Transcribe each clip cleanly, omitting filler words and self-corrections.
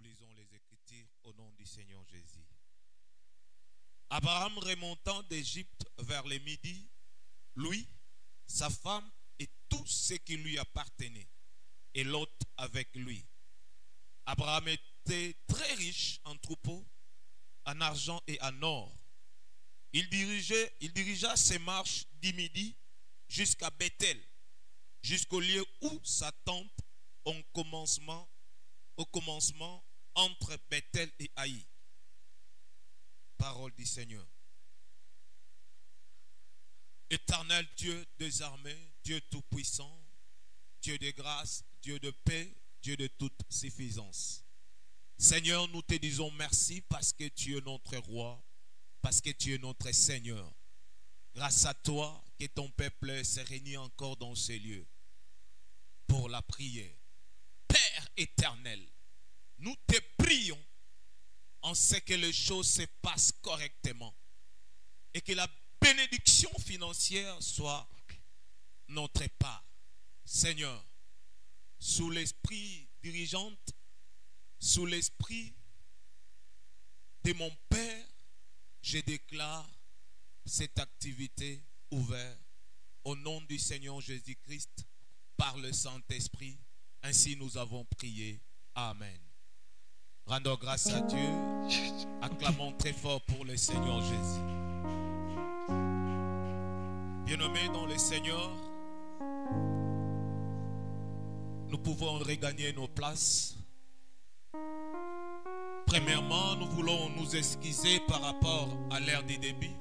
lisons les Écritures au nom du Seigneur Jésus. Abraham remontant d'Égypte vers le midi, lui, sa femme et tout ce qui lui appartenait, et Lot avec lui. Abraham était très riche en troupeaux, en argent et en or. Il dirigea ses marches du midi jusqu'à Bethel, jusqu'au lieu où sa tente au commencement entre Bethel et Haï. Parole du Seigneur. Éternel Dieu des armées, Dieu tout-puissant, Dieu de grâce, Dieu de paix, Dieu de toute suffisance. Seigneur, nous te disons merci parce que tu es notre roi, parce que tu es notre Seigneur. Grâce à toi que ton peuple s'est réuni encore dans ces lieux pour la prière. Père éternel, nous te prions en ce que les choses se passent correctement et que la bénédiction financière soit notre part. Seigneur, sous l'esprit dirigeant, sous l'esprit de mon Père, je déclare cette activité ouverte au nom du Seigneur Jésus-Christ par le Saint-Esprit. Ainsi nous avons prié. Amen. Rendons grâce à Dieu. Acclamons très fort pour le Seigneur Jésus. Bien-aimés dans le Seigneur, nous pouvons regagner nos places. Premièrement, nous voulons nous excuser par rapport à l'heure du début.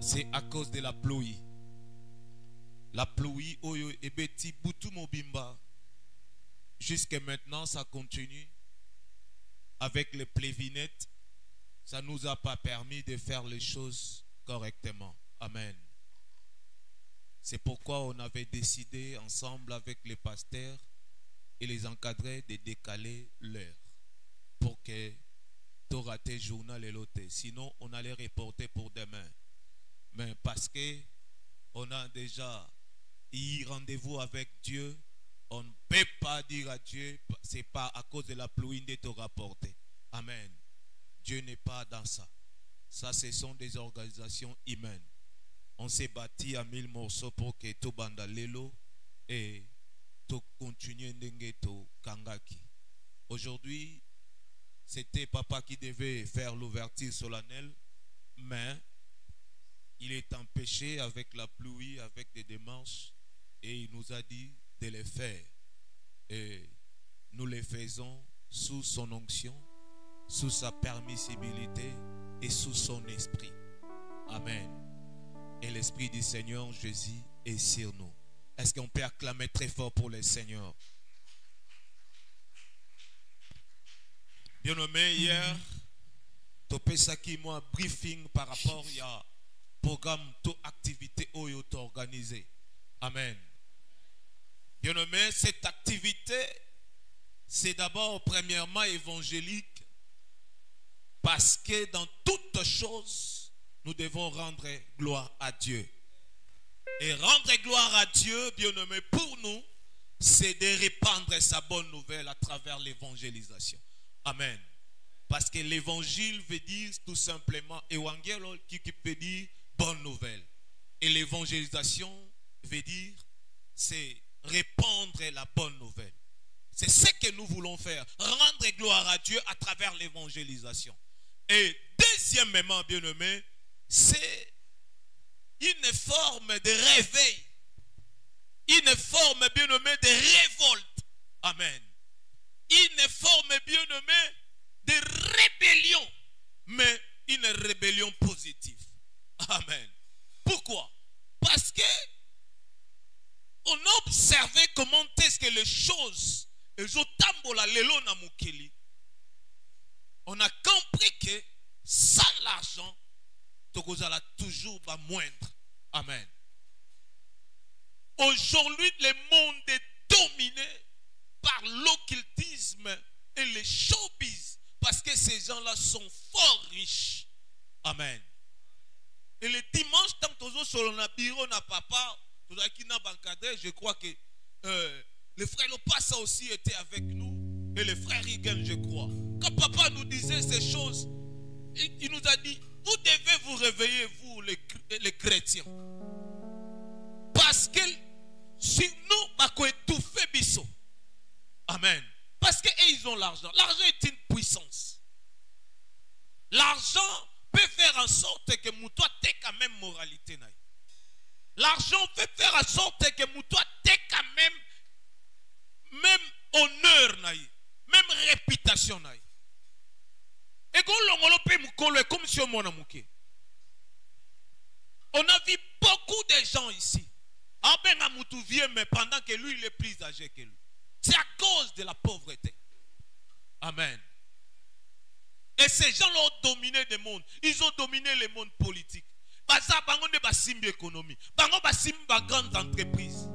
C'est à cause de la pluie. La pluie, oyo ebeti butu mobimba. Jusqu'à maintenant, ça continue. Avec les plévinettes, ça ne nous a pas permis de faire les choses correctement. Amen. C'est pourquoi on avait décidé ensemble avec les pasteurs et les encadrés de décaler l'heure pour que tu raté journal et l'autre. Sinon, on allait reporter pour demain. Mais parce que on a déjà eu rendez-vous avec Dieu, on ne peut pas dire à Dieu, c'est pas à cause de la pluie de te rapporter. Amen. Dieu n'est pas dans ça. Ça, ce sont des organisations humaines. On s'est bâti à 1000 morceaux pour que tout bandalelo et tout continue n'engeto kangaki. Aujourd'hui, c'était papa qui devait faire l'ouverture solennelle, mais il est empêché avec la pluie, avec des démarches, et il nous a dit de les faire. Et nous les faisons sous son onction, sous sa permissibilité et sous son esprit. Amen. Et l'esprit du Seigneur Jésus est sur nous. Est-ce qu'on peut acclamer très fort pour le Seigneur? Bien-aimé, hier, tu peux ça qui moi briefing par rapport à programme, toute activité où tu organisé. Amen. Bien-aimé, cette activité, c'est d'abord premièrement évangélique parce que dans toutes choses, nous devons rendre gloire à Dieu. Et rendre gloire à Dieu, bien-aimé, pour nous, c'est de répandre sa bonne nouvelle à travers l'évangélisation. Amen. Parce que l'évangile veut dire tout simplement, évangile qui peut dire bonne nouvelle. Et l'évangélisation veut dire, c'est répandre la bonne nouvelle. C'est ce que nous voulons faire. Rendre gloire à Dieu à travers l'évangélisation. Et deuxièmement, bien-aimé, c'est une forme de réveil. Une forme, bien-aimé, de révolte. Amen. Une forme, bien-aimé, de rébellion. Mais une rébellion positive. Amen. Pourquoi? Parce que on a observé comment est-ce que les choses, on a compris que sans l'argent, tu allons toujours moindre. Amen. Aujourd'hui, le monde est dominé par l'occultisme et les showbiz parce que ces gens-là sont fort riches. Amen. Et le dimanche, tant que tu es sur le bureau, na papa, je crois que le frère Lopassa aussi était avec nous. et le frère Higuen, je crois. Quand papa nous disait ces choses, il nous a dit, vous devez vous réveiller, vous les chrétiens. Parce que si nous, nous étouffer biso. Amen. Parce qu'ils ont l'argent. L'argent est une puissance. L'argent peut faire en sorte que toi t'es quand même moralité. L'argent peut faire en sorte que toi t'es quand même honneur, même réputation. Et comme si on a vu beaucoup de gens ici. Mais pendant que lui il est plus âgé que lui. C'est à cause de la pauvreté. Amen. Et ces gens-là ont dominé le monde. Ils ont dominé le monde politique. Baza bango de basimbi économie. Bango basimbi ba grandes entreprises.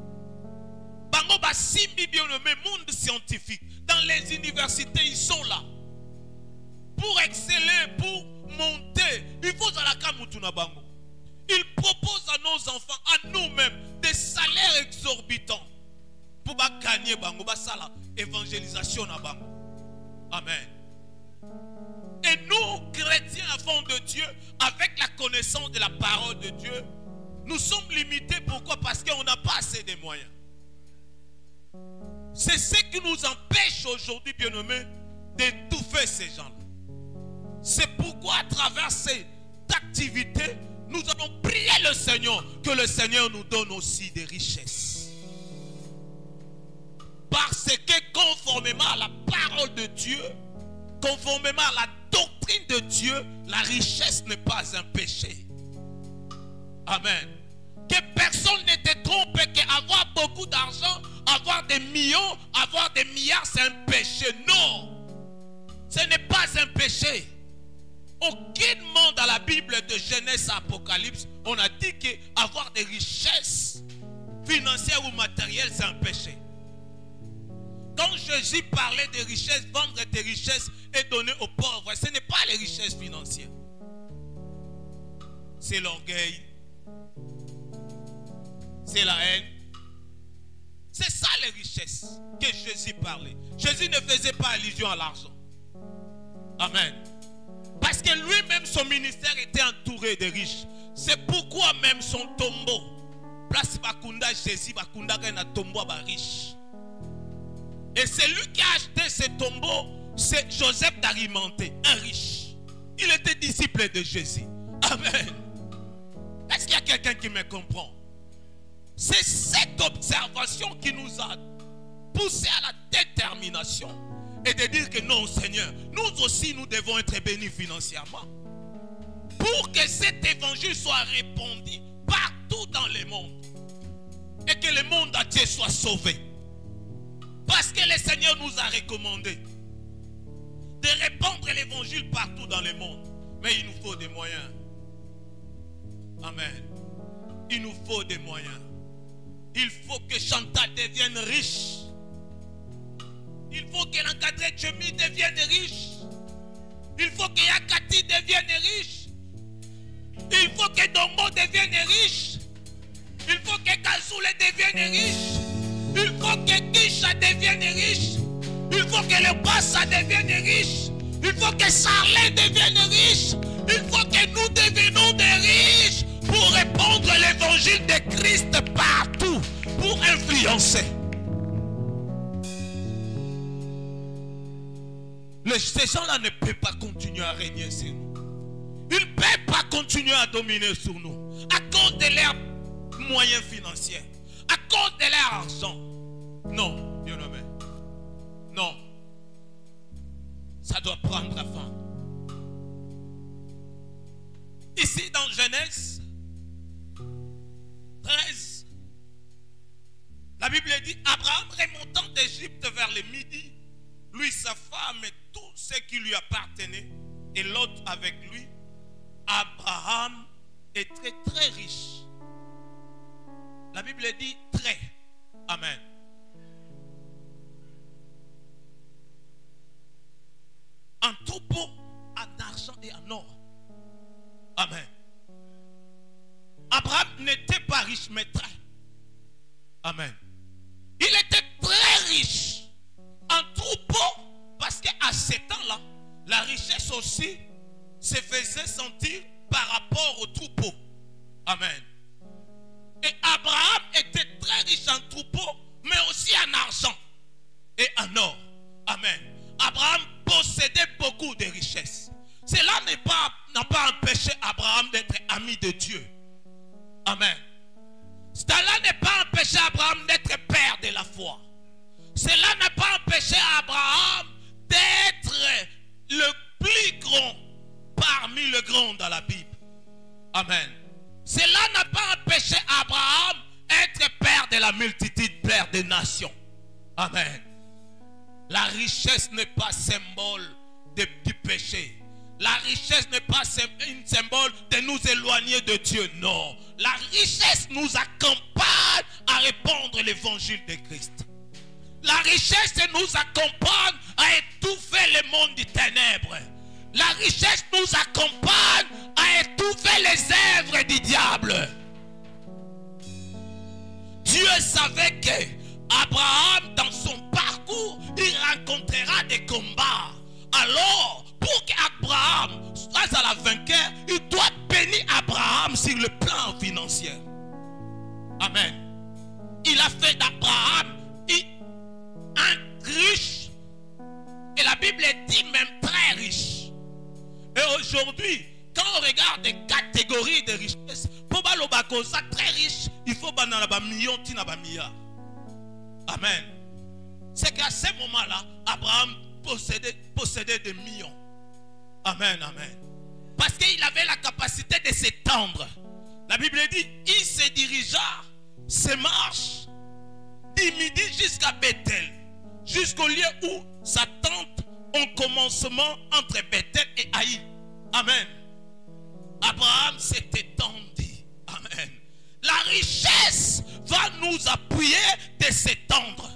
Bango basimbi bien nommé monde scientifique. Dans les universités, ils sont là. Pour exceller, pour monter, il faut à la kamutuna bango. Ils proposent à nos enfants, à nous-mêmes, des salaires exorbitants. Pour gagner bango, basala évangélisation na bango. Amen. Et nous, chrétiens, enfants de Dieu, avec la connaissance de la parole de Dieu, nous sommes limités. Pourquoi? Parce qu'on n'a pas assez de moyens. C'est ce qui nous empêche aujourd'hui, bien-aimés, d'étouffer ces gens-là. C'est pourquoi, à travers cette activité, nous allons prier le Seigneur, que le Seigneur nous donne aussi des richesses. Parce que conformément à la parole de Dieu, conformément à la doctrine de Dieu, la richesse n'est pas un péché. Amen. Que personne ne te trompe qu'avoir beaucoup d'argent, avoir des millions, avoir des milliards, c'est un péché. Non. Ce n'est pas un péché. Aucunement dans la Bible de Genèse à Apocalypse, on a dit qu'avoir des richesses financières ou matérielles, c'est un péché. Quand Jésus parlait de richesses, vendre des richesses et donner aux pauvres, ce n'est pas les richesses financières. C'est l'orgueil. C'est la haine. C'est ça les richesses que Jésus parlait. Jésus ne faisait pas allusion à l'argent. Amen. Parce que lui-même, son ministère était entouré de riches. C'est pourquoi même son tombeau, place Bakunda Jésus, Bakunda Gana tombeau ba riche. Et c'est lui qui a acheté ce tombeau, c'est Joseph d'Arimathée, un riche. Il était disciple de Jésus. Amen. Est-ce qu'il y a quelqu'un qui me comprend? C'est cette observation qui nous a poussé à la détermination et de dire que non, Seigneur, nous aussi nous devons être bénis financièrement pour que cet évangile soit répandu partout dans le monde et que le monde entier soit sauvé. Parce que le Seigneur nous a recommandé de répandre l'évangile partout dans le monde. Mais il nous faut des moyens. Amen. Il nous faut des moyens. Il faut que Chantal devienne riche. Il faut que l'encadré Tchemi devienne riche. Il faut que Yakati devienne riche. Il faut que Dongo devienne riche. Il faut que Kazoule devienne riche. Il faut que Kisha devienne riche. Il faut que le Bassa devienne riche. Il faut que Sarlé devienne riche. Il faut que nous devenions des riches pour répandre l'évangile de Christ partout, pour influencer. Ces gens-là ne peuvent pas continuer à régner sur nous. Ils ne peuvent pas continuer à dominer sur nous à cause de leurs moyens financiers, à cause de leur argent. Non, bien aimé. Non. Ça doit prendre fin. Ici dans Genèse 13, la Bible dit Abraham remontant d'Égypte vers le midi, lui, sa femme et tout ce qui lui appartenait, et l'autre avec lui. Abraham était très riche. La Bible dit très. Amen. En troupeau, en argent et en or. Amen. Abraham n'était pas riche, mais très. Amen. Il était très riche en troupeau à ce temps-là, la richesse aussi se faisait sentir par rapport au troupeau. Amen. Et Abraham était très riche en troupeau, mais aussi en argent et en or. Amen. Abraham possédait beaucoup de richesses. Cela n'a pas empêché Abraham d'être ami de Dieu. Amen. Cela n'a pas empêché Abraham d'être père de la foi. Cela n'a pas empêché Abraham d'être le plus grand parmi les grands dans la Bible. Amen. Cela n'a pas empêché Abraham d'être père de la multitude, père des nations. Amen. La richesse n'est pas symbole du péché. La richesse n'est pas un symbole de nous éloigner de Dieu. Non. La richesse nous accompagne à répandre l'évangile de Christ. La richesse nous accompagne à étouffer le monde des ténèbres. La richesse nous accompagne à étouffer les œuvres du diable. Dieu savait que Abraham, dans son parcours, il rencontrera des combats. Alors, pour qu'Abraham soit à la vainqueur, il doit bénir Abraham sur le plan financier. Amen. Il a fait d'Abraham un riche. Et la Bible dit même très riche. Et aujourd'hui, quand on regarde des catégories de richesse, pour balobakosa très riche, il faut banana million tina milliard. Amen. C'est qu'à ce moment-là, Abraham possédait des millions. Amen, amen. Parce qu'il avait la capacité de s'étendre. La Bible dit, il se dirigea, se marche, du midi jusqu'à Bethel, jusqu'au lieu où sa tente en commencement entre Bethel et Haï. Amen. Abraham s'est étendu. Amen. La richesse va nous appuyer de s'étendre.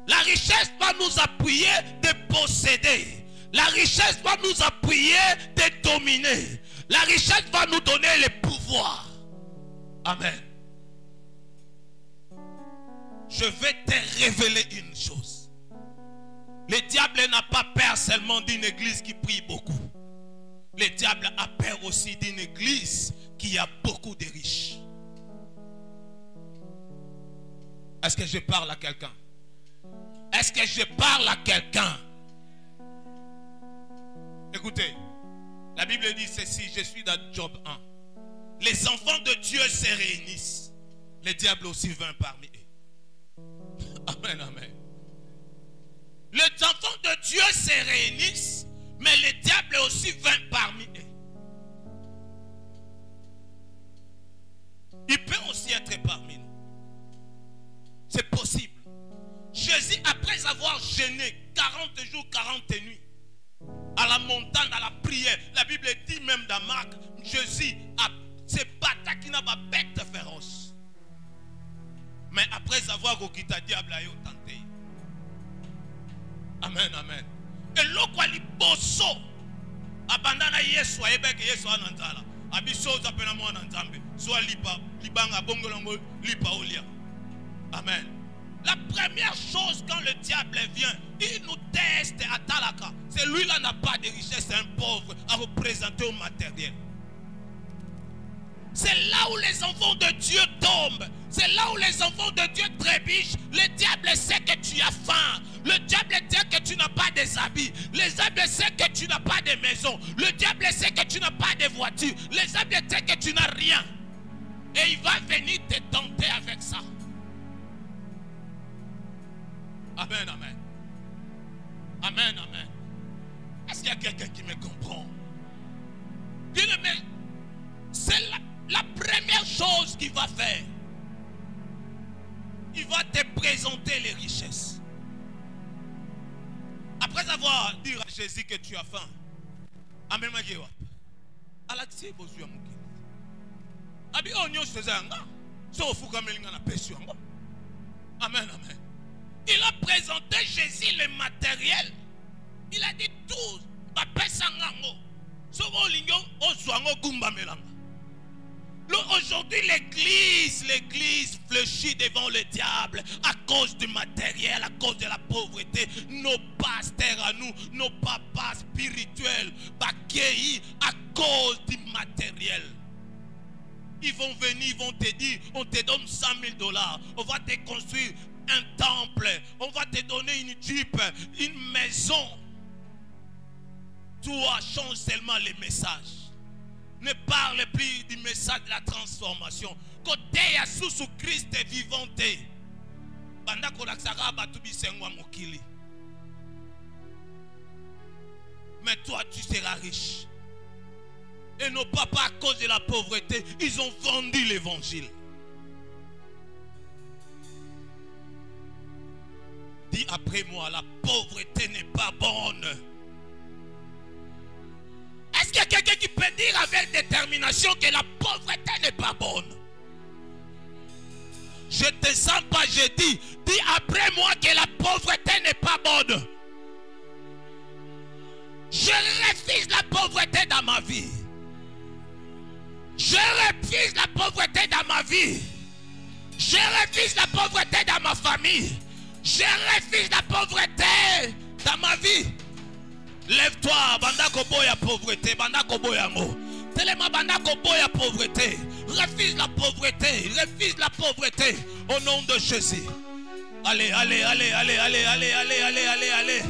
La richesse va nous appuyer de posséder. La richesse va nous appuyer de dominer. La richesse va nous donner le pouvoir. Amen. Je vais te révéler une chose. Le diable n'a pas peur seulement d'une église qui prie beaucoup. Le diable a peur aussi d'une église qui a beaucoup de riches. Est-ce que je parle à quelqu'un? Est-ce que je parle à quelqu'un? Écoutez, la Bible dit ceci, je suis dans Job 1. Les enfants de Dieu se réunissent. Le diable aussi vint parmi eux. Amen, amen. Les enfants de Dieu se réunissent, mais le diable aussi vint parmi eux. Il peut aussi être parmi nous. C'est possible. Jésus, après avoir jeûné 40 jours, 40 nuits, à la montagne, à la prière, la Bible dit même dans Marc, Jésus se battu qui n'a pas bête féroce. Mais après avoir quitté le diable, il a tenté. Amen, amen. Et l'autre, il bosso. Abandana Yesu, Ebek Yesu anantala. Abiso zapena mo anantambe. Soit libanga bongolongo lipa olia. Amen. La première chose quand le diable vient, il nous teste à Talaka. Celui-là n'a pas de richesse, c'est un pauvre à représenter au matériel. C'est là où les enfants de Dieu tombent. C'est là où les enfants de Dieu trébuchent. Le diable sait que tu as faim. Le diable sait que tu n'as pas des habits. Le diable sait que tu n'as pas de maison. Le diable sait que tu n'as pas de voiture. Le diable sait que tu n'as rien. Et il va venir te tenter avec ça. Amen, amen. Amen, amen. Est-ce qu'il y a quelqu'un qui me comprend? Bien-aimé, c'est la première chose qu'il va faire. Il va te présenter les richesses. Après avoir dit à Jésus que tu as faim, Amen, amen. Il a présenté Jésus le matériel. Il a dit tout. Aujourd'hui, l'église fléchit devant le diable à cause du matériel, à cause de la pauvreté. Nos pasteurs à nous, nos papas spirituels, baqués à cause du matériel. Ils vont venir, ils vont te dire, on te donne 100 000 $, on va te construire un temple, on va te donner une Jeep, une maison. Toi, change seulement les messages. Ne parle plus du message de la transformation. Côté Yasusu Christ vivant. Mais toi, tu seras riche. Et nos papas, à cause de la pauvreté, ils ont vendu l'évangile. Dis après moi, la pauvreté n'est pas bonne. Est-ce qu'il y a quelqu'un qui peut dire avec détermination que la pauvreté n'est pas bonne? Je ne te sens pas, je dis après moi que la pauvreté n'est pas bonne. Je refuse la pauvreté dans ma vie. Je refuse la pauvreté dans ma vie. Je refuse la pauvreté dans ma famille. Je refuse la pauvreté dans ma vie. Lève-toi, banda koboya pauvreté, banda koboya mo. Tellement banda koboya pauvreté. Refuse la pauvreté, refuse la pauvreté au nom de Jésus. Allez, allez, allez, allez, allez, allez, allez, allez, allez, allez.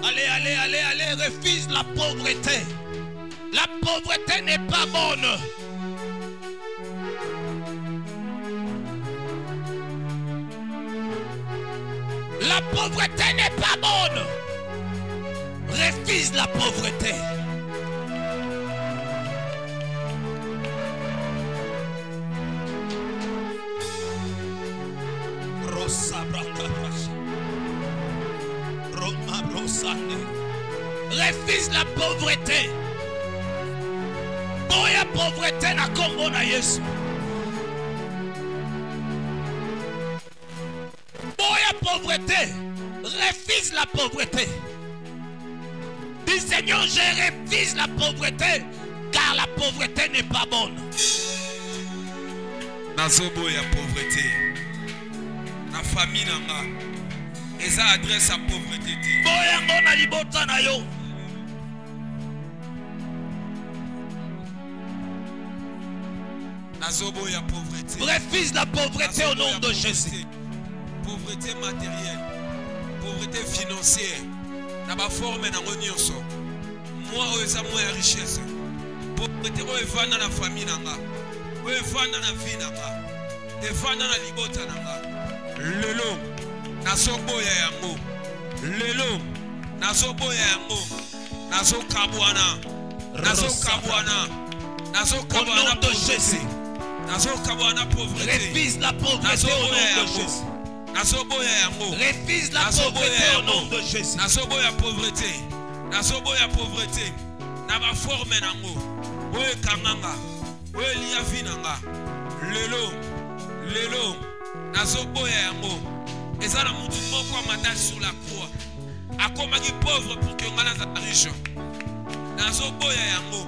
Allez, allez, allez, allez, refuse la pauvreté. La pauvreté n'est pas bonne. La pauvreté n'est pas bonne. Refuse la pauvreté. Refuse la pauvreté. Boya pauvreté na kombo na Yesu. Boya pauvreté. Refuse la pauvreté. Dis Seigneur, je refuse la pauvreté, car la pauvreté n'est pas bonne. Nazoboya pauvreté. Na famille nanga. Eza adresse à pauvreté. Boya ngona libota na yo. Nazoboya pauvreté. Refuse la pauvreté au nom de Jésus. Pauvreté matérielle, pauvreté financière. Na ba forme na ngonyonso. Moi oza moi ya richesse. Pauvreté o evana na famille nanga. O evana na vie nanga. Evana na libota nanga. Lelo nazoboya yango. Lelo nazoboya yango. Nazokabwana. Nazokabwana. Nazokabwana de Jésus. Nazokabwana pauvreté. Refuse la pauvreté au nom de Jésus. Nazoboya yango. Refuse la pauvreté au nom de Jésus. Nazoboya pauvreté. Nazoboya pauvreté. Naba forme nango. Oye kanganga. Oye liya vinanga. Lelo. Nazoboya yango. Eza na mutu moko amata sur la croix. Akomaki pauvre pour que ngana za riche. Nazoboya yango.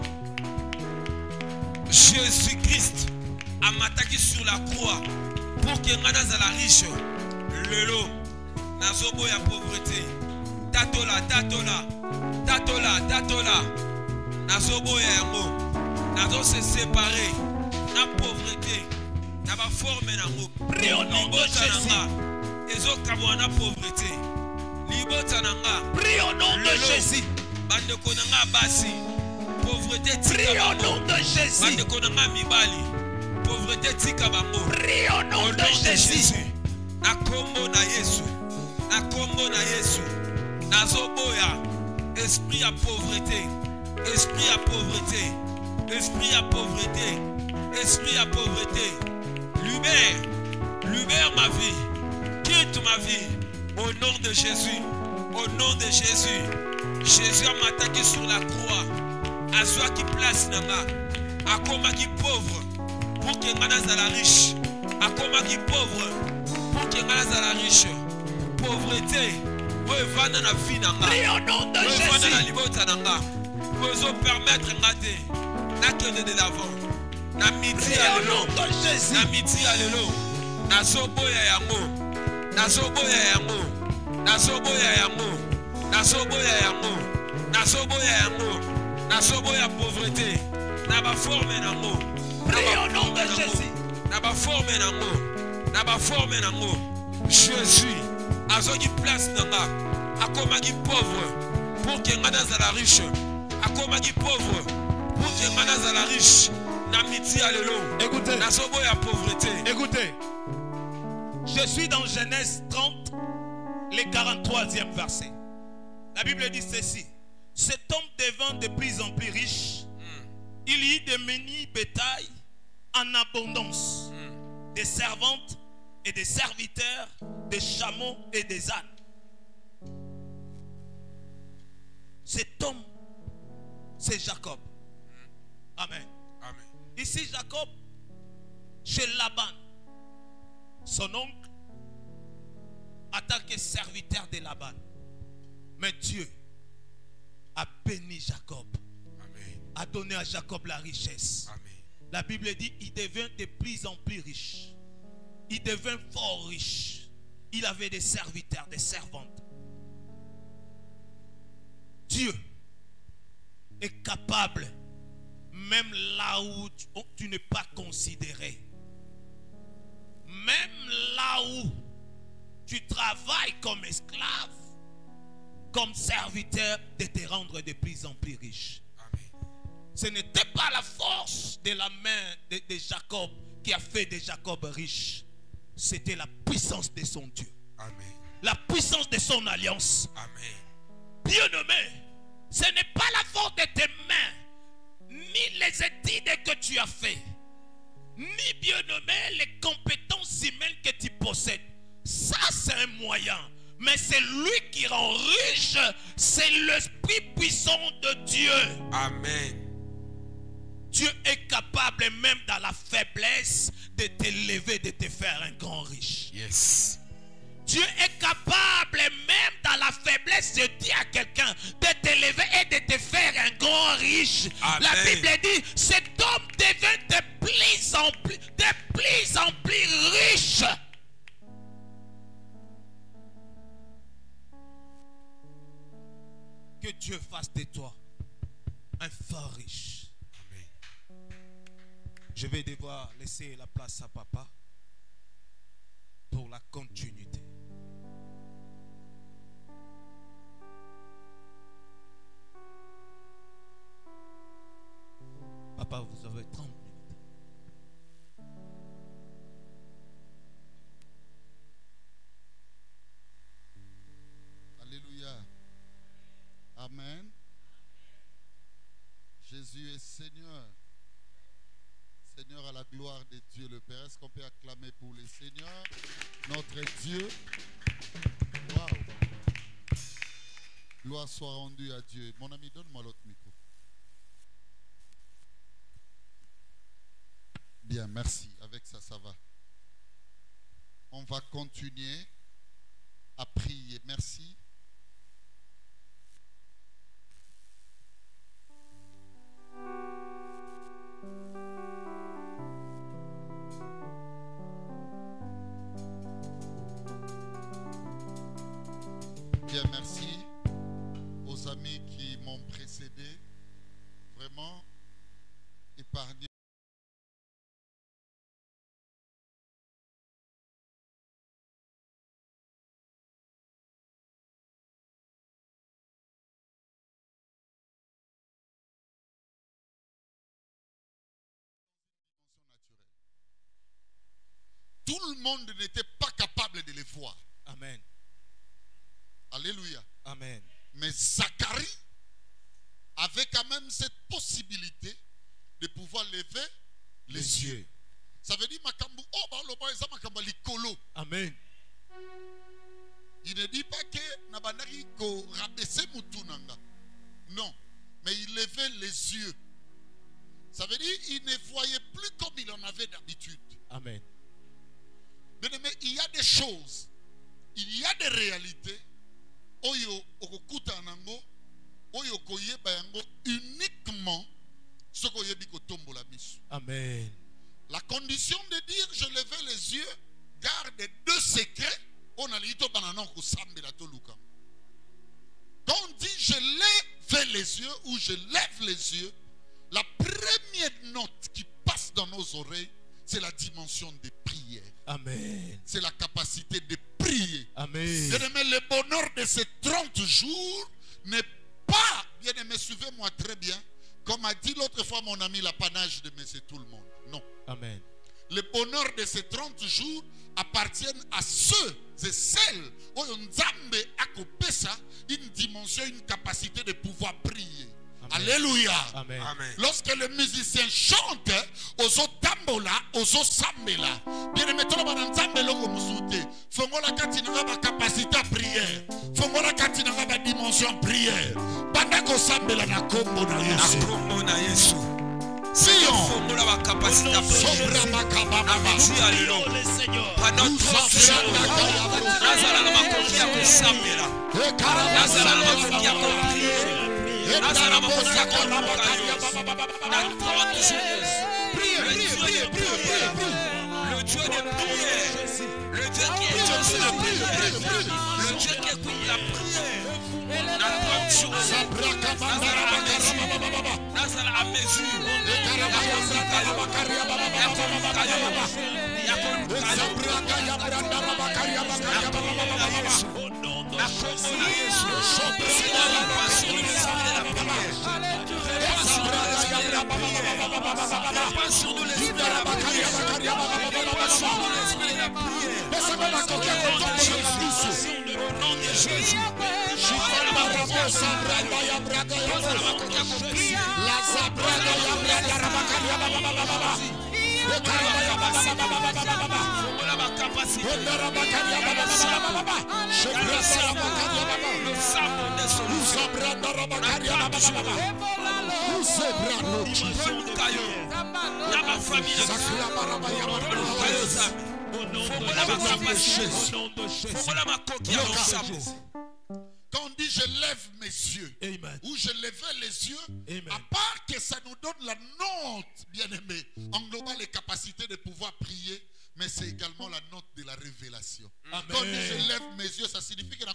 Jésus-Christ amataki sur la croix pour que ngana za la riche. Lelo, nazoboya pauvreté. Tatola. Nazoboya yango. Nazo se séparer. Na pauvreté. Na ba forme nango. Prie au nom de Jésus. Ezo kabwana pauvreté. Libota nanga. Prie au nom de Jésus. Bande konanga basi. Pauvreté tika. Prie au nom de Jésus. Bande konanga mibali. Pauvreté tika bango. Prie au nom de Jésus. Na kombo na Yesu. Na kombo na Yesu. Nazoboya. Esprit à pauvreté. Esprit à pauvreté. Esprit à pauvreté. Esprit à pauvreté. Libère ma vie. Quitte ma vie. Au nom de Jésus. Au nom de Jésus. Jésus a m'attaqué sur la croix. À soi qui place nanga. A koma qui pauvre. Pour que ngana za la riche. A koma qui pauvre. Pour que ngana za la riche. Pauvreté. Oye vana na vie nanga. Prie au nom de Oye vana na Jésus. libota nanga. Oye permettre ngate. Nakende de l'avant. Na midi ya lelo. Na midi ya lelo. Nazoboya yango. Nazoboya yango. Nazoboya yango. Nazoboya yango. Nazoboya yango. Nazoboya pauvreté. Na ba forme nango. Prie au nom de Jésus. Na ba forme nango. Na ba forme nango. Jésus azoki place nanga. Akomaki pauvre pour que nga nazala riche. Akomaki pauvre pour que nga nazala riche. Na midi ya lelo. Écoutez. Nazoboya pauvreté. Écoutez. Je suis dans Genèse 30, le 43e verset. La Bible dit ceci. Cet homme devint de plus en plus riche. Il y eut des menus bétail en abondance, des servantes et des serviteurs, des chameaux et des ânes. Cet homme, c'est Jacob. Amen. Amen. Ici, Jacob, chez Laban, son oncle, en tant que serviteur de Laban. Mais Dieu a béni Jacob, Amen. a donné à Jacob la richesse. Amen. La Bible dit il devint de plus en plus riche. Il devint fort riche. Il avait des serviteurs, des servantes. Dieu est capable, même là où tu n'es pas considéré, même là où tu travailles comme esclave, comme serviteur, de te rendre de plus en plus riche. Amen. Ce n'était pas la force de la main de Jacob qui a fait de Jacob riche. C'était la puissance de son Dieu. Amen. La puissance de son alliance. Amen. Bien-aimé, ce n'est pas la force de tes mains, ni les études que tu as fait, ni, bien-aimé, les compétences humaines que tu possèdes. Ça, c'est un moyen. Mais c'est lui qui rend riche. C'est l'Esprit puissant de Dieu. Amen. Dieu est capable, même dans la faiblesse, de t'élever, de te faire un grand riche. Yes. Dieu est capable, même dans la faiblesse, je dis à quelqu'un, de t'élever et de te faire un grand riche. Amen. La Bible dit, cet homme devient de plus en plus riche. Que Dieu fasse de toi un fort riche. Amen. Je vais devoir laisser la place à papa pour la continuité. Papa, vous avez 30 minutes. Alléluia. Amen. Jésus est Seigneur. Seigneur à la gloire de Dieu le Père. Est-ce qu'on peut acclamer pour le Seigneur, notre Dieu? Waouh. Gloire soit rendue à Dieu. Mon ami, donne-moi l'autre micro. Bien, merci. Avec ça, ça va. On va continuer à prier. Merci. Bien, merci aux amis qui m'ont précédé. Vraiment, épargné. Tout le monde n'était pas capable de les voir. Amen. Alléluia. Amen. Mais Zacharie avait quand même cette possibilité de pouvoir lever les yeux. Ça veut dire makambu oh ba loba eza makambu likolo. Amen. Il ne dit pas que nabandaki ko rabaisser mutu nanga. Non, mais il levait les yeux. Ça veut dire il ne voyait plus comme il en avait d'habitude. Amen. Mais il y a des choses, il y a des réalités oyo okokuta nango oyo koyeba yango uniquement soko yebi kotombola miso. Amen. La condition de dire je levais les yeux garde deux secrets. On a dit bananon ko sambela to luka. Quand on dit je lève les yeux ou je lève les yeux, la première note qui passe dans nos oreilles, c'est la dimension de prière. Amen. C'est la capacité de prier. Amen. Bien-aimé, le bonheur de ces 30 jours n'est pas, bien-aimé, suivez-moi très bien, comme a dit l'autre fois mon ami, l'apanage de monsieur tout le monde. Non. Amen. Le bonheur de ces 30 jours appartiennent à ceux et celles où Nzambe a coupé ça, une dimension, une capacité de pouvoir prier. Amen. Alléluia. Amen. Amen. Lorsque le musicien chante, ozo tambola, ozo sambela. Bien aimé, tout le monde ensemble loko musute. Fongola katinanga ba capacité à prière. Fongola katinanga ba dimension prière. Bandako sambela na kombo na Yesu. Na kombo na Yesu. Sion. Fongola ba capacité à prière. Sobra makababa. Amiti alelo. Pendant 30 jours, nazala na makoki ya kosambela. Nazala na makoki ya koprier. Nazala makoki ya koluka Yesu. Na 30 jours. Le Dieu de prière. Le Dieu qui est Dieu de prière. Le Dieu qui écoute la prière. Dans 30 jours. Nazala à mesure. Quand on dit je lève mes yeux, Amen. ou je levais les yeux, Amen. à part que ça nous donne la note, bien aimé, englobant les capacités de pouvoir prier, mais c'est également la note de la révélation. Amen. Quand on dit je lève mes yeux, ça signifie que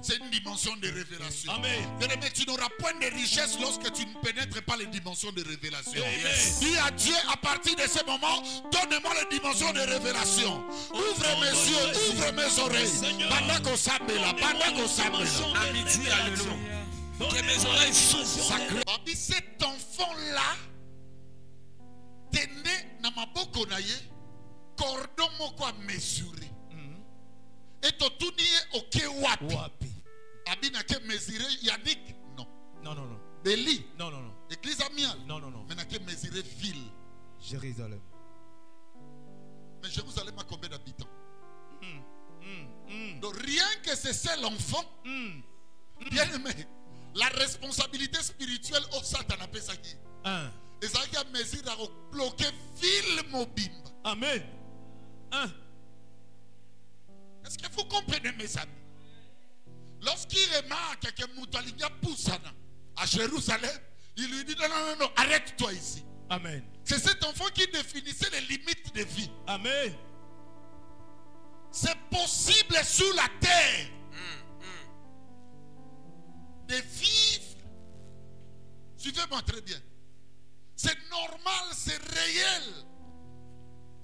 c'est une dimension de révélation. Amen. Bien aimé, tu n'auras point de richesse lorsque tu ne pénètres pas les dimensions de révélation. Amen. Dis à Dieu à partir de ce moment, donne-moi les dimensions de révélation. Ouvre mes yeux, ouvre mes oreilles. Pendant qu'on s'appelle, pendant qu'on s'appelle. À midi, alléluia. Que mes oreilles s'ouvrent. Babi, cet enfant-là, tenait na maboko na ye, cordon moko à mesurer. Et tout est ok wapi. Wapi. Abi na ke mesurer Yannick? Non. Non, non, non. Béli? Non, non, non. Église amiale? Non, non, non. Mais na ke mesurer ville? Jérusalem. Mais Jérusalem a combien d'habitants? Donc rien que c'est seul enfant, bien aimé, la responsabilité spirituelle au Satan a fait ça qui. Et ça qui a mesuré à bloquer ville mobimba. Amen. Est-ce que vous comprenez mes amis? Lorsqu'il remarque que Moutalinia Poussana à Jérusalem, il lui dit non, non, non, non, arrête-toi ici. Amen. C'est cet enfant qui définissait les limites de vie. Amen. C'est possible sur la terre de vivre. Suivez-moi très bien. C'est normal, c'est réel.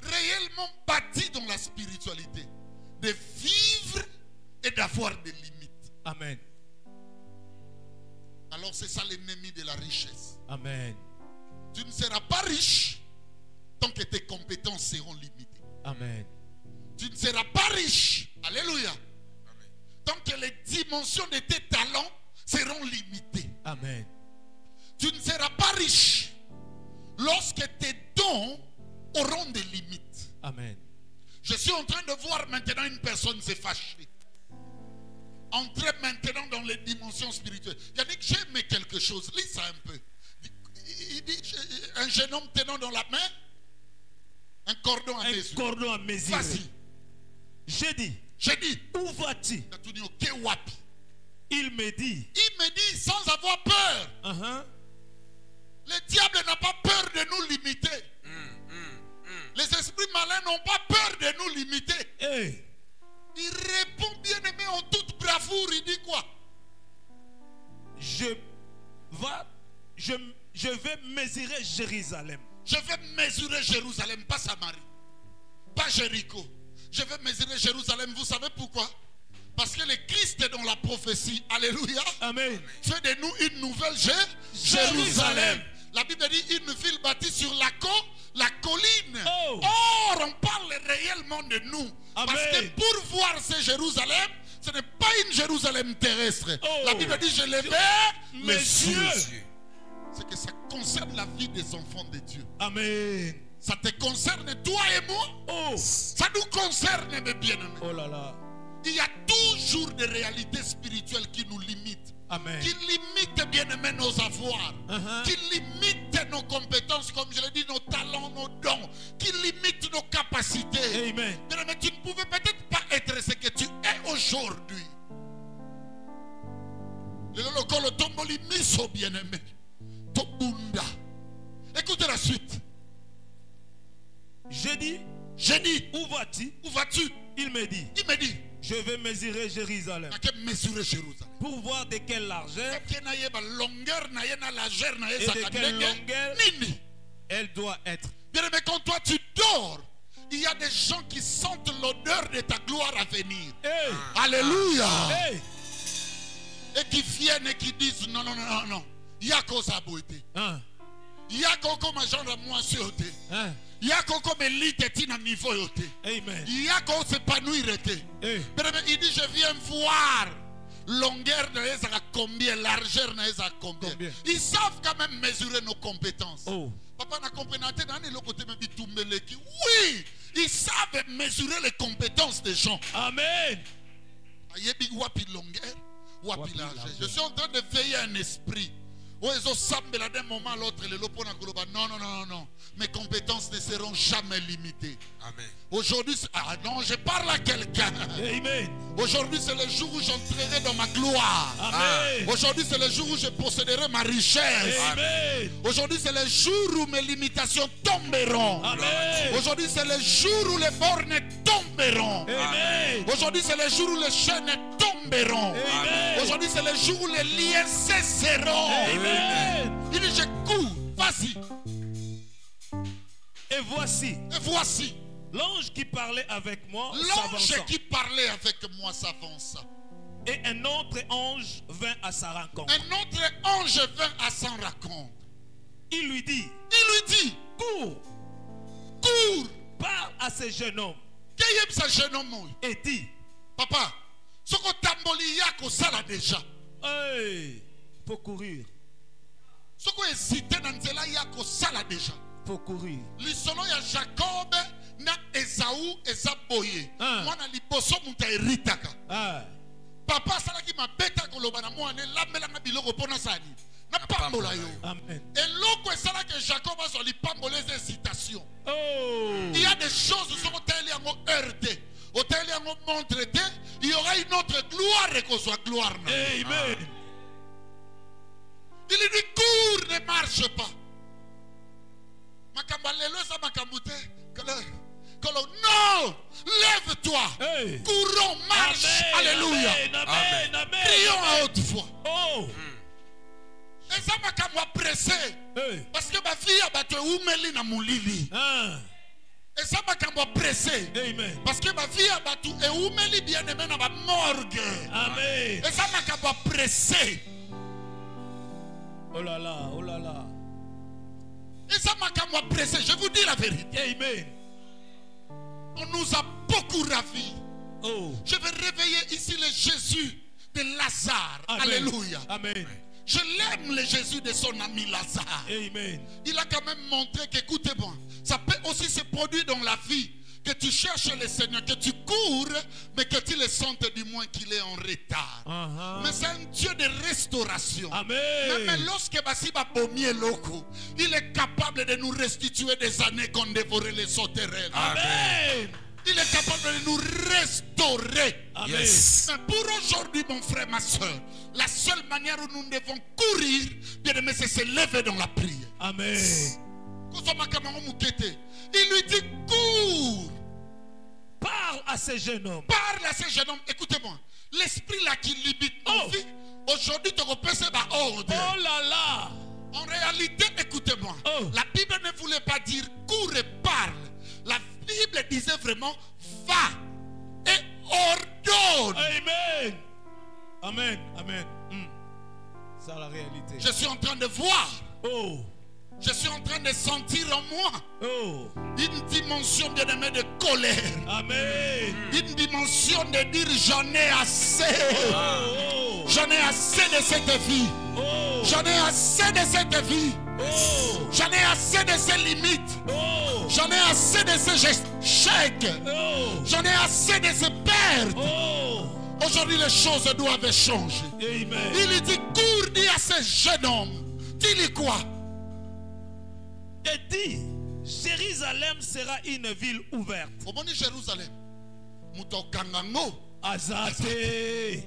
Réellement bâti dans la spiritualité. De vivre et d'avoir des limites. Amen. Alors c'est ça l'ennemi de la richesse. Amen. Tu ne seras pas riche tant que tes compétences seront limitées. Amen. Tu ne seras pas riche. Alléluia. Tant que les dimensions de tes talents seront limitées. Amen. Tu ne seras pas riche lorsque tes dons auront des limites. Amen. Je suis en train de voir maintenant une personne se fâcher. Entrer maintenant dans les dimensions spirituelles. Yannick, j'ai aimé quelque chose. Lis ça un peu. Il dit, un jeune homme tenant dans la main un cordon à mesurer. Un cordon à mesurer. Vas-y. J'ai dit, où vas-tu? Il Il me dit, sans avoir peur. Le diable n'a pas peur de nous limiter. Les esprits malins n'ont pas peur de nous limiter. Hey. Il répond, bien-aimé, en toute bravoure. Il dit quoi? Je vais mesurer Jérusalem. Je vais mesurer Jérusalem, pas Samarie, pas Jéricho. Je vais mesurer Jérusalem. Vous savez pourquoi? Parce que le Christ est dans la prophétie. Alléluia. Amen. Fait de nous une nouvelle Jérusalem. La Bible dit une ville bâtie sur la colline. Oh. Or, on parle réellement de nous. Amen. Parce que pour voir ce Jérusalem, ce n'est pas une Jérusalem terrestre. Oh. La Bible dit, je levais mes yeux. C'est que ça concerne la vie des enfants de Dieu. Amen. Ça te concerne toi et moi. Oh. Ça nous concerne, mes bien-aimés. Oh là là. Il y a toujours des réalités spirituelles qui nous limitent. Amen. Qui limitent, bien-aimés, nos avoirs. Qui limitent nos compétences, comme je l'ai dit, nos talents, nos dons. Qui limitent nos capacités. Amen. Bien-aimé, tu ne pouvais peut-être pas être ce que tu es aujourd'hui. Le tomboli miso, bien-aimé. Tobunda. Écoutez la suite. J'ai dit, où vas-tu? Où vas-tu? Il me dit, je vais mesurer Jérusalem pour voir de quelle largeur et de quelle longueur elle doit être. Bien aimé, quand toi tu dors, il y a des gens qui sentent l'odeur de ta gloire à venir. Hey. Alléluia. Hey. Et qui viennent et qui disent non. Il y a cause à beauté. Il y a comme un genre de moi sur eux. Il y a comme élite qui à niveau. Amen. Il y a qu'on s'épanouir. Il dit je viens voir longueur de à combien, largeur de combien. Ils savent quand même mesurer nos compétences. Oh. Papa n'a compris le côté même oui, ils savent mesurer les compétences des gens. Amen. Je suis en train de veiller un esprit. D'un moment à l'autre, non. Mes compétences ne seront jamais limitées. Amen. Aujourd'hui, non, je parle à quelqu'un. Amen. Aujourd'hui, c'est le jour où j'entrerai dans ma gloire. Amen. Aujourd'hui, c'est le jour où je posséderai ma richesse. Amen. Aujourd'hui, c'est le jour où mes limitations tomberont. Amen. Aujourd'hui, c'est le jour où les bornes tomberont. Amen. Aujourd'hui, c'est le jour où les chaînes tomberont. Amen. Aujourd'hui, c'est le jour où les liens cesseront. Amen. Il dit, je cours, vas-y. Et voici. L'ange qui parlait avec moi s'avança. Et un autre ange vint à sa rencontre. Il lui dit, cours, parle à ce jeune homme. Et dit, papa, ce que tamboli yako sala déjà. Hey, faut courir. Ce que hésité dans nzela yako sala déjà. Faut courir. Lisono ya Jacob na Esaú ezaboye. Mwana liboso muta eritaka. Papa sala ki mabeta koloba na mwana lamela na biloko pona sani. Na pambola yo. Amen. Et loko esala que Jacob a li pambola les incitations. Oh. Il y a des choses qui sont telles en heurté. Hôtel en montre, il y aura une autre gloire et qu'on soit gloire. Amen. Il dit cours, ne marche pas. Non, lève-toi. Hey. Courons, marche. Amen. Alléluia. Amen. Prions à haute voix. Oh. Et ça m'a pressé. Hey. Parce que ma fille a battu Oumeli na Moulili. Et ça m'a pressé. Amen. Parce que ma fille a battu et Oumeli bien-aimé dans ma morgue. Amen. Et ça m'a pressé. Oh là là. Et ça m'a pressé. Je vous dis la vérité. Amen. On nous a beaucoup ravis. Oh. Je vais réveiller ici le Jésus de Lazare. Amen. Alléluia. Amen. Je l'aime, le Jésus de son ami Lazare. Amen. Il a quand même montré qu'écoutez-moi, ça peut aussi se produire dans la vie. Que tu cherches le Seigneur, que tu cours, mais que tu le sentes du moins qu'il est en retard. Mais c'est un Dieu de restauration. Amen. Même lorsque Basiba Bomier Loko, il est capable de nous restituer des années qu'on dévorait les sauterelles. Amen. Il est capable de nous restaurer. Amen. Amen. Yes. Mais pour aujourd'hui, mon frère, ma soeur, la seule manière où nous devons courir, bien aimé, c'est se lever dans la prière. Amen. Il lui dit, cours. Parle à ce jeune homme. Parle à ce jeune homme. Écoutez-moi. L'esprit là qui limite nos vies, aujourd'hui, tu repères par ordre. Oh là là. En réalité, écoutez-moi. Oh. La Bible ne voulait pas dire cours et parle. La Bible disait vraiment va et ordonne. Amen. Amen. Amen. C'est la réalité. Je suis en train de voir. Oh. Je suis en train de sentir en moi Oh. une dimension bien aimée de colère. Amen. Une dimension de dire j'en ai assez. Oh. J'en ai assez de cette vie. Oh. J'en ai assez de cette vie. Oh. J'en ai assez de ces limites. Oh. J'en ai assez de ces échecs. Oh. J'en ai assez de ces pertes. Oh. Aujourd'hui, les choses doivent changer. Amen. Il lui dit, cours, dis à ce jeune homme. Dis-lui quoi? Et dit, Jérusalem sera une ville ouverte. Au moment de Jérusalem, Mouto Kangango, Azate.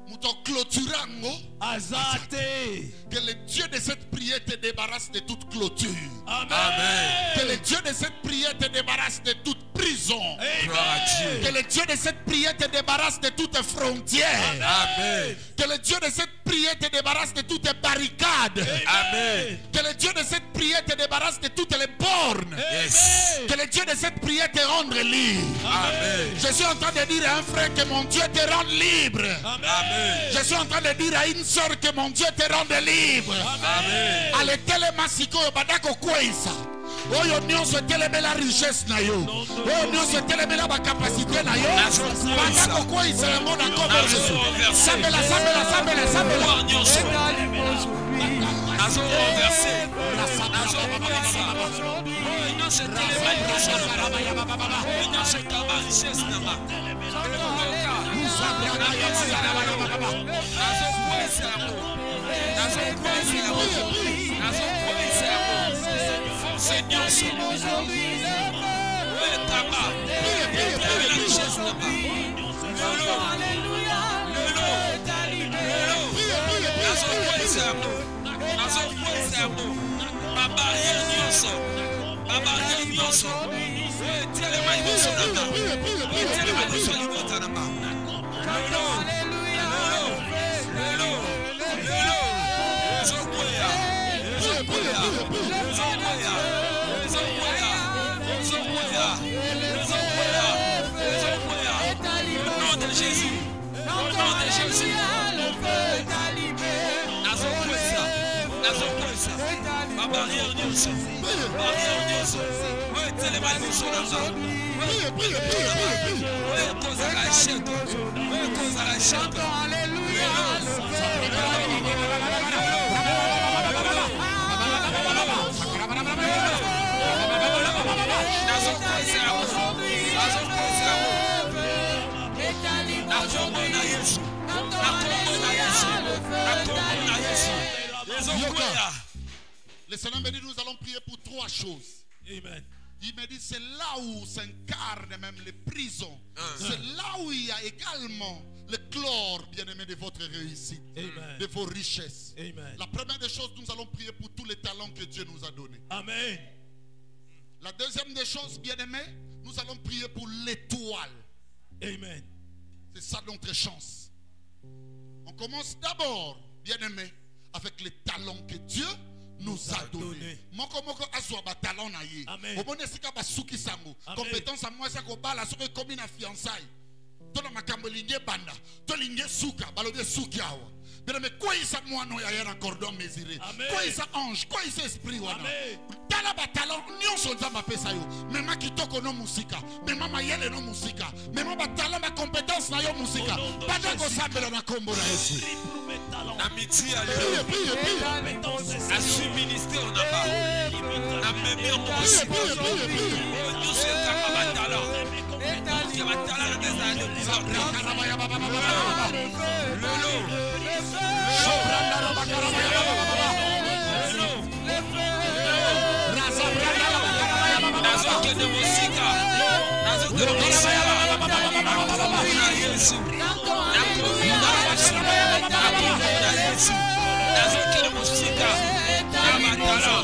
Mouto Clôturango, Azate. que le Dieu de cette prière te débarrasse de toute clôture. Amen. Que le Dieu de cette prière te débarrasse de toute prison. Gloire à Dieu. Que le Dieu de cette prière te débarrasse de toutes frontières. Amen. Que le Dieu de cette prière te débarrasse de toutes barricades. Amen. Que le Dieu de cette prière te débarrasse de toutes les bornes. Yes. Que le Dieu de cette prière te rende libre. Amen. Je suis en train de dire à un frère que mon Dieu te rende libre. Amen. Je suis en train de dire à une soeur que mon Dieu te rende libre. Amen. Ale telema sikoyo badako kwesa. Oyo nyonso etelemela richesse na yo. Oyo nyonso etelemela bakapasité na yo. Badako kwesa yango na kombo ya Yesu. Sambela, sambela, sambela, sambela. Nazo renversé. Nazo renversé. Non, c'est tellement non, c'est tellement richesse là-bas. Le Seigneur me dit, nous allons prier pour trois choses. Amen. Il me dit, c'est là où s'incarnent même les prisons. C'est là où il y a également le chlore, bien-aimé, de votre réussite, Amen. de vos richesses. Amen. La première des choses, nous allons prier pour tous les talents que Dieu nous a donnés. Amen. La deuxième des choses, bien-aimé, nous allons prier pour l'étoile. Amen. C'est ça notre chance. On commence d'abord, bien-aimé, avec les talents que Dieu nous a donné. Moko moko azwa ba talent na ye. Amen. Obone sika ba suki sango. Amen. Compétence à moi ça ko bala so ko komi na fiançailles. To na makambo linge banda. To linge suka, balobe suki awa. Bien mais quoi ça moi no ya na cordon mesuré. Quoi ça ange, quoi ça esprit wana. Tala ba talent nyonso nzamba pesa yo. Mema kitoko no musika, mema mayele no musika, mema ba talent ba compétence na yo musika. Banda ko sambela na kombo na Yesu. Amitié à la subministère on a pas. La même aussi. Nous c'est un talent. Il y a un talent des années. Nazo que de musica. Nazo que de musica. Yesu. Nakomona Yesu. Nakomona Yesu. Nazokele mosika. Nabatala.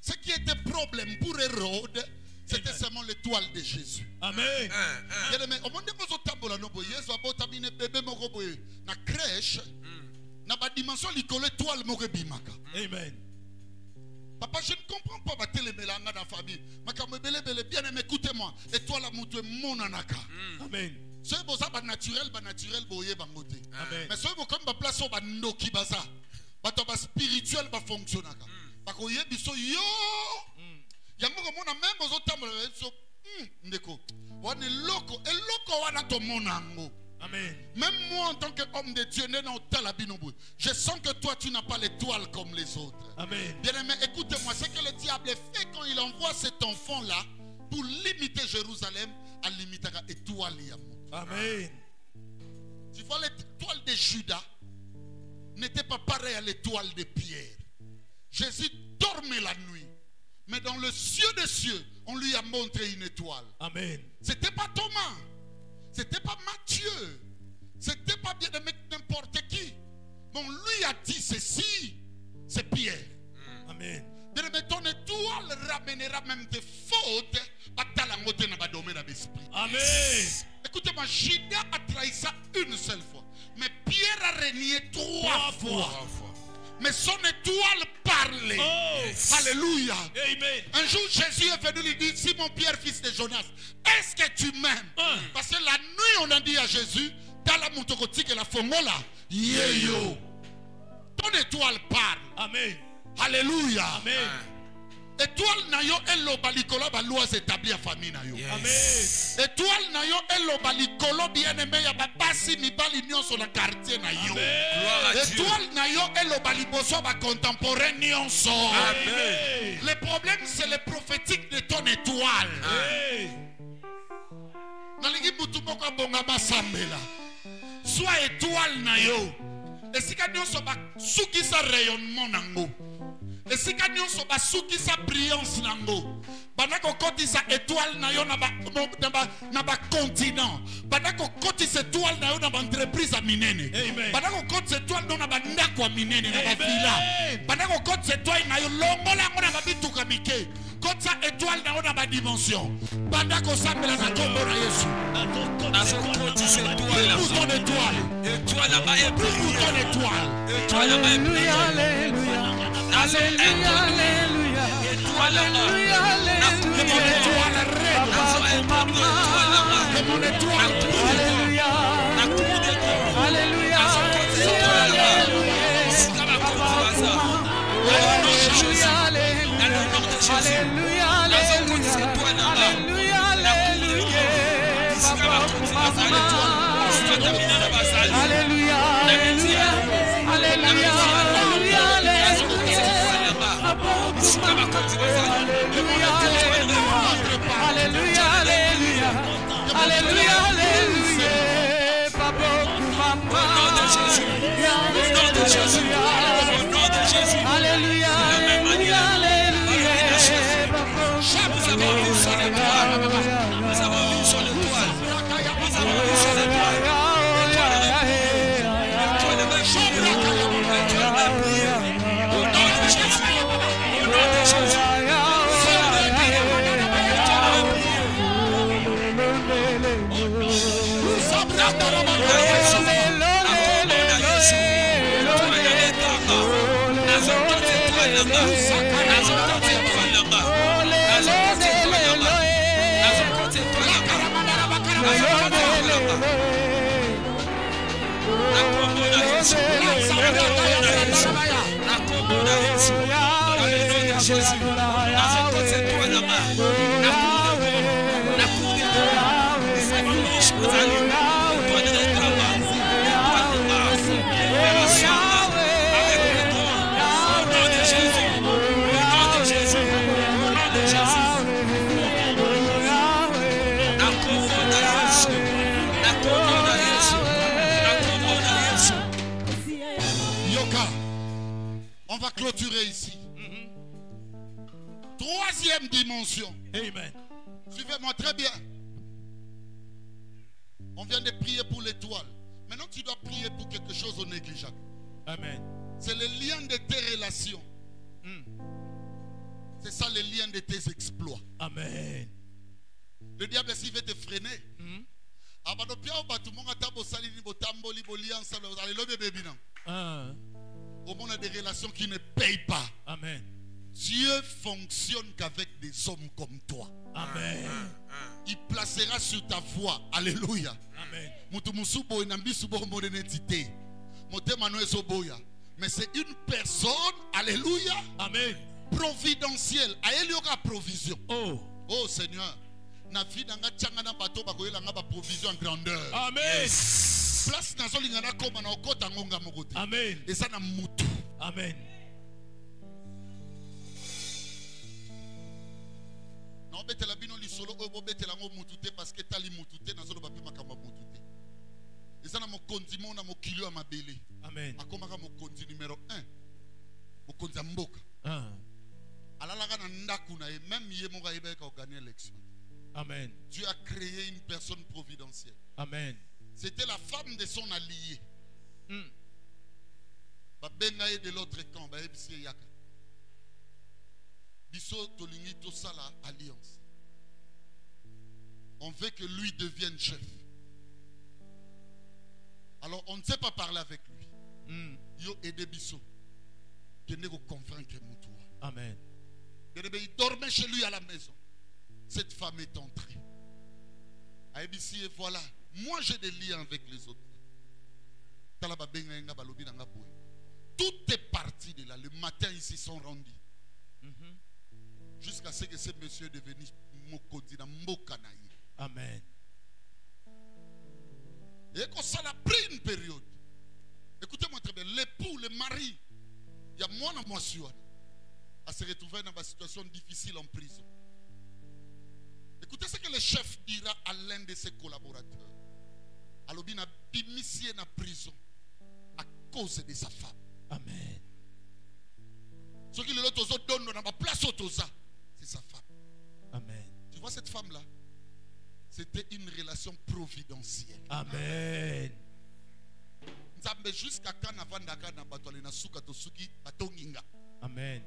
Ce qui était problème pour Hérode, c'était seulement l'étoile de Jésus. Amen. Na crèche, na ba dimension likolo étoile mo rebimaka. Amen. Papa, je ne comprends pas ma télémélanga dans la famille. Bien aimé, écoutez-moi. Étoile à moutou mon anaka. Amen. C'est pour ça que naturel, boye bangote. Amen. Mais c'est pour comme ma place au banoki baza. Bato spirituel ba fonctionnaka. Parce que yé biso yo. Yango comme on a même aux autres so ndeko. Wane loko, et loko wana to monango. Amen. Même moi en tant qu'homme de Dieu, je sens que toi tu n'as pas l'étoile comme les autres. Amen. Bien aimé, écoutez-moi, ce que le diable fait quand il envoie cet enfant-là pour limiter Jérusalem, à limiter l'étoile. Amen. Tu vois, l'étoile de Judas n'était pas pareille à l'étoile de Pierre. Jésus dormait la nuit, mais dans le cieux des cieux, on lui a montré une étoile. Amen. C'était pas Thomas. C'était pas Matthieu. C'était pas bien de mettre n'importe qui. Mais on lui a dit ceci. C'est Pierre. Amen. Bien aimé, ton étoile ramènera même des fautes. Amen. Écoutez-moi, Judas a trahi ça une seule fois. Mais Pierre a régné trois fois. Mais son étoile parlait. Oh. Alléluia. Amen. Un jour, Jésus est venu lui dire, Simon Pierre, fils de Jonas, est-ce que tu m'aimes? Parce que la nuit, on a dit à Jésus, dans la montocotique et la fongola, yo. Ton étoile parle. Amen. Alléluia. Amen. Étoile na yo eloba likolo ba loi établir famille na yo. Amen. Étoile na yo eloba likolo bien aimé ya ba basi mibali nyonso na quartier na yo. Étoile na yo eloba liboso ba contemporain nyonso. Amen. Le problème c'est le prophétique de ton étoile. Nalingi mutu moko bonga basambela. Soit étoile na yo. Esika nyonso ba suki sa rayonnement nango. Et si nous sommes souki sa brillance nango, banako koti sa étoile na yo na ba continent, banako koti sa étoile na yo na ba entreprise a minene, banako koti sa étoile na ba ndako a minene na ba villa, banako koti sa étoile na yo longola ngona ba bituka mike, koti sa étoile na yo na ba dimension, banako sambela na kombo na Yesu, koti sa étoile, pour ton étoile, étoile là-bas est pour ton étoile, étoile là-bas est Alléluia, Alléluia. Alléluia, Alléluia. Alléluia, Alléluia, Alléluia, Papa, au nom de Jésus, au nom de Jésus, au nom de Jésus, Alléluia, Alléluia, Alléluia, nous avons vu sur l'étoile, nous avons vu sur l'étoile, nous avons vu sur l'étoile. Yesu. Na kombo na Yesu. Dans le nom de Jésus. Nazokose toi na ma. Na cour de toi. C'est mon riche ozali. Toi de kaba. Toi de grâce. Et reçois avec le temps. Au nom de Jésus. Au nom de Jésus. Au nom de Jésus. Na kombo na Yesu. Na kombo na Yesu. Na kombo na Yesu. Yoka, on va clôturer ici. Troisième dimension. Amen. Suivez-moi très bien. On vient de prier pour l'étoile. Maintenant, tu dois prier pour quelque chose au négligeable. Amen. C'est le lien de tes relations. C'est ça le lien de tes exploits. Amen. Le diable, s'il veut te freiner, au monde a des relations qui ne payent pas. Amen. Dieu fonctionne qu'avec des hommes comme toi. Amen. Il placera sur ta voie. Alléluia. Amen. Mais c'est une personne, alléluia, Amen. providentielle. Elle aura provision. Oh Seigneur, na vie nanga tchanga na bato bakoyela nga ba provision en grandeur. Amen. Place na zolinga na koma na okota ngonga mokote. Amen. Et ça na mutu. Amen. Non betela bino lisolo obo betela ngo mutute parce que tali mutute na zolo bapi makamba mutute. Et ça na mokondimo na mokilio ya mabele. Amen. Akomaka mokondi numéro 1. Mokondi ya mboka. Alalaka na ndaku na ye même ye moka yeba ka gagner l'élection. Amen. Dieu a créé une personne providentielle. Amen. C'était la femme de son allié. Babenga ye de l'autre camp, ba ebisi yaka. Biso tolingi to sala alliance. On veut que lui devienne chef. Alors on ne sait pas parler avec lui. Yo aide biso. Kende ko convaincre mutua. Amen. Il dormait chez lui à la maison. Cette femme est entrée. À ABC, et voilà. Moi, j'ai des liens avec les autres. Tout est parti de là. Le matin, ils s'y sont rendus. Jusqu'à ce que ce monsieur est devenu Mokondina Mokanaï. Amen. Et quand ça a pris une période. Écoutez-moi très bien. L'époux, le mari, il y a moi dans moi sur à se retrouver dans une situation difficile en prison. Écoutez ce que le chef dira à l'un de ses collaborateurs. Alors, il a bimisié dans la prison à cause de sa femme. Amen. Ce qui le donne dans la place autosa, c'est sa femme. Amen. Tu vois cette femme-là? C'était une relation providentielle. Amen. Jusqu'à quand avant na batole na suka to suki batonginga. Amen.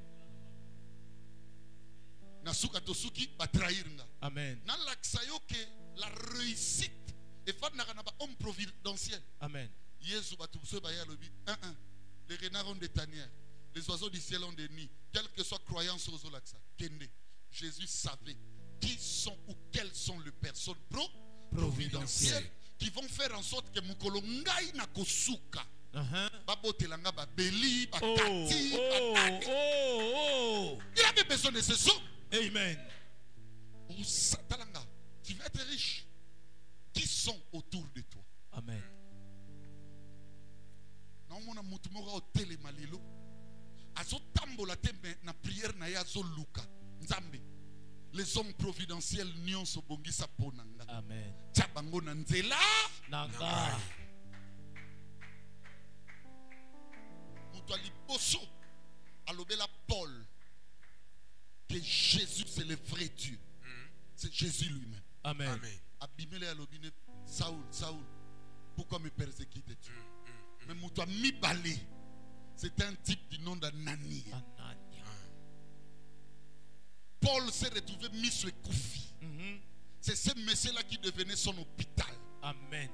Nasuka tosuki batrairnga. Amen. Nan laksayo que la réussite est faite na homme providentiel. Amen. Yesu batubso baya lobi 1 les renards ont des tanières, les oiseaux du ciel ont des nids, quelle que soit croyance aux laksa. Kende. Jésus savait qui sont ou quelles sont les personnes providentielles qui vont faire en sorte que mukolo ngai na kosuka. Babotelanga ba beli, ba kati, il avait besoin de ce son. Amen. Tu vas être riche. Qui sont autour de toi? Amen. Non, mon amour, tu m'auras au télémalilo. Azo tambola tembe na prière na ya zo luka. Nzambe. Les hommes providentiels nyon so bongisa ponanga. Amen. Tchabango na nzela. Nanga. Mutuali boso. Alobela Paul. Que Jésus c'est le vrai Dieu. C'est Jésus lui-même. Amen. Amen. Abimele alobine Saoul, Saoul, pourquoi me persécutes-tu? Mais Moutoua Mibale, c'est un type du nom d'Anani. Paul s'est retrouvé mis sur Koufi. C'est ce monsieur-là qui devenait son hôpital. Amen.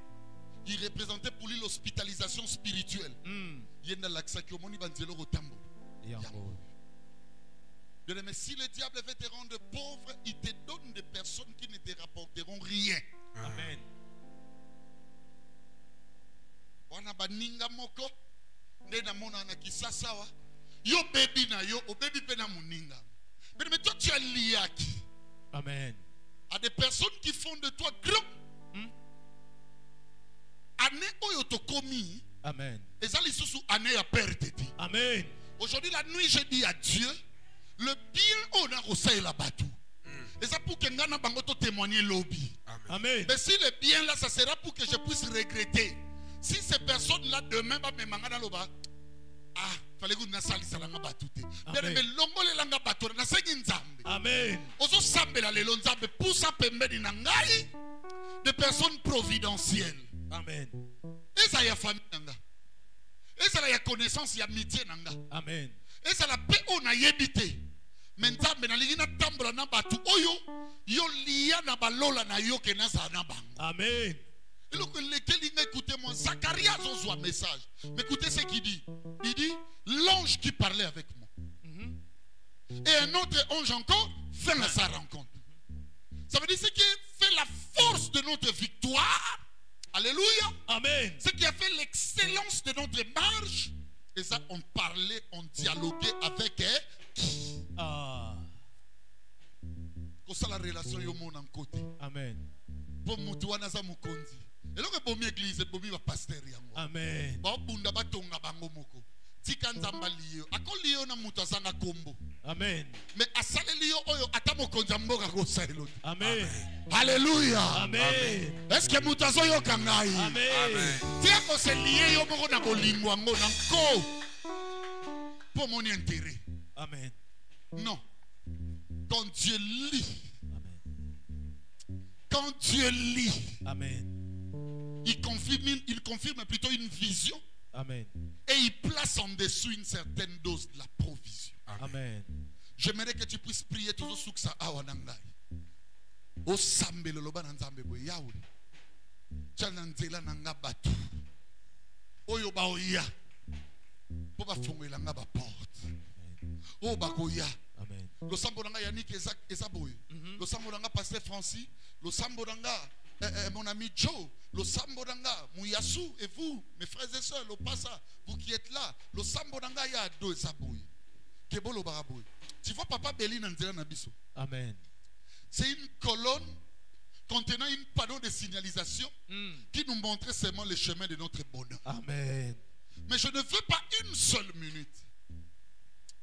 Il représentait pour lui l'hospitalisation spirituelle. Yenda laksaki omoni banzelo rotambo. Mais si le diable veut te rendre pauvre, il te donne des personnes qui ne te rapporteront rien. Amen. Wana baninga moko nde na mona na kisasa wa yo baby na yo o baby pe na muninga. Mais toi tu es lié à qui? Amen. À des personnes qui font de toi grand. Année oyo to commis. Amen. Et ça les sous année à perte. Amen. Aujourd'hui la nuit je dis à Dieu le bien on a reçu la batou. Et ça pour que ngana bango to témoigner lobby. Amen. Mais si le bien là ça sera pour que je puisse regretter. Si ces personnes là demain va me mangana loba. Ah, fallait que nous sali salanga batute. Mais longo le langa batura na sengi nzambe. Amen. Ozo sambela le nzambe pour ça pembeni na ngai des personnes providentielles. Amen. Et ça y a famille nanga. Et ça y a connaissance y a amitié nanga. Amen. Et ça la paix on a yebité. Mais nzambe na lingi na tambula na batu oyo yo liya na balola na yo ke na za na bango. Amen. Et donc, écoutez-moi, Zacharie a un message. Mais écoutez ce qu'il dit. Il dit, l'ange qui parlait avec moi. Et un autre ange encore fait sa rencontre. Ça veut dire ce qui fait la force de notre victoire. Alléluia. Amen. Ce qui a fait l'excellence de notre marche. Et ça, on parlait, on dialoguait avec qui? Comme ça, la relation est en côté. Amen. Pour Moutouana Zamukondi. Et donc, bon église, bon pasteur yango. Amen. Bon bunda batonga bango moko. Tika nzamba liyo. Ako liyo na mutu azanga kombo. Amen. Mais asale liyo oyo atamo konzamboka ko sailo. Amen. Alléluia. Amen. Est-ce que mutu azoyo kangai? Amen. Tia ko se lié yo moko na bolingwa ngo na ko. Pour mon intérêt. Amen. Non. Quand Dieu lit. Amen. Quand Dieu lit. Amen. Il confirme plutôt une vision. Amen. Et il place en dessous une certaine dose de la provision. Amen. J'aimerais que tu puisses prier toujours sous ça awanangai. O sambe le loba nzambe bo yawe. Chananzela nanga batu. Oyo ba oya. Po ba fongela nga ba porte. O ba koya. Amen. Lo sambo nanga Yannick eza boy. Lo sambo nanga Pasteur Francis, lo sambo nanga mon ami Joe, le Sambodanga, Mouyassou et vous, mes frères et sœurs, le Passa, vous qui êtes là, le Sambodanga, il y a deux Saboui. Kebolo Baraboui. Tu vois, Papa Béli Nandela Nabiso. Amen. C'est une colonne contenant une panneau de signalisation qui nous montrait seulement le chemin de notre bonheur. Amen. Mais je ne veux pas une seule minute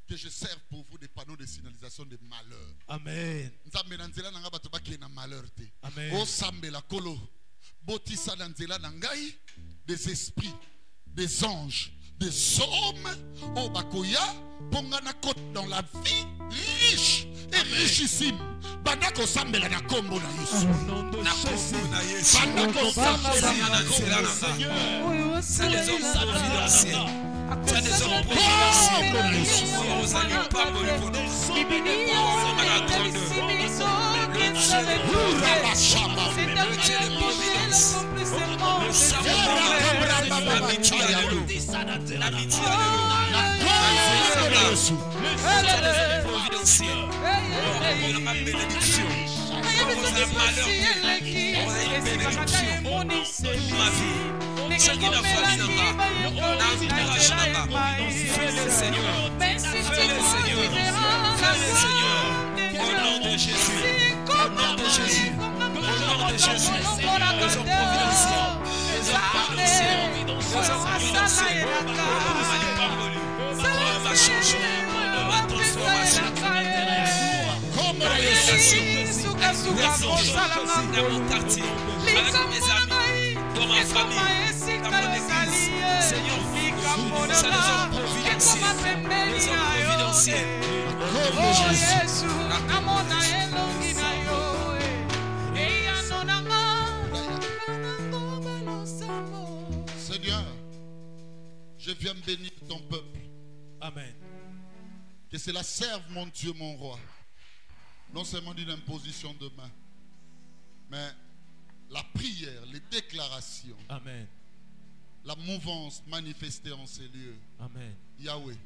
que je serve pour vous des panneaux de signalisation de malheur. Amen. Amen. O sambe la kolo, botisa nanzela nangai, des esprits, des anges, des hommes, o bakoya, pongana kote dans la vie riche et richissime. Bandako sambe la nakombo na Yesu. Bandako sambe la nakombo na Seigneur. C'est les hommes providentiels. C'est des hommes providentiels. Nous allions pas pour le bonheur. Le Dieu de providence. Le savant l'amitié à l'eau. L'amitié à l'eau. C'est des hommes providentiels. On a ma bénédiction. On a malheur. On a une bénédiction. Ma vie. Ce qui n'a pas dit là-bas. Fais-le Seigneur. Fais-le Seigneur. Fais-le Seigneur. Au nom de Jésus. Au nom de Jésus. Au nom de Jésus. Les hommes providentiels. Les hommes providentiels. Les hommes providentiels. On va changer. On va transformation. Dans mon quartier. Avec mes amis. Dans ma famille. Dans mon église. Seigneur, c'est les hommes providentiels. Les hommes providentiels. Oh Jésus. Seigneur, je viens bénir ton peuple. Amen. Que cela serve mon Dieu, mon roi. Non seulement d'une imposition de main, mais la prière, les déclarations. Amen. La mouvance manifestée en ces lieux. Amen. Yahweh.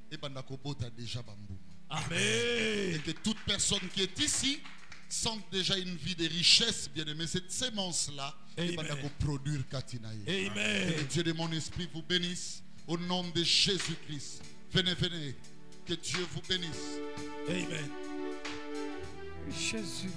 Et Bandakobota déjà bambouma. Amen. Et que toute personne qui est ici sente déjà une vie de richesse, bien aimé. Cette sémence-là, et Bandako produire Katinaye. Amen. Que le Dieu de mon esprit vous bénisse, Au nom de Jésus-Christ. Venez, venez. Que Dieu vous bénisse. Amen. Jésus.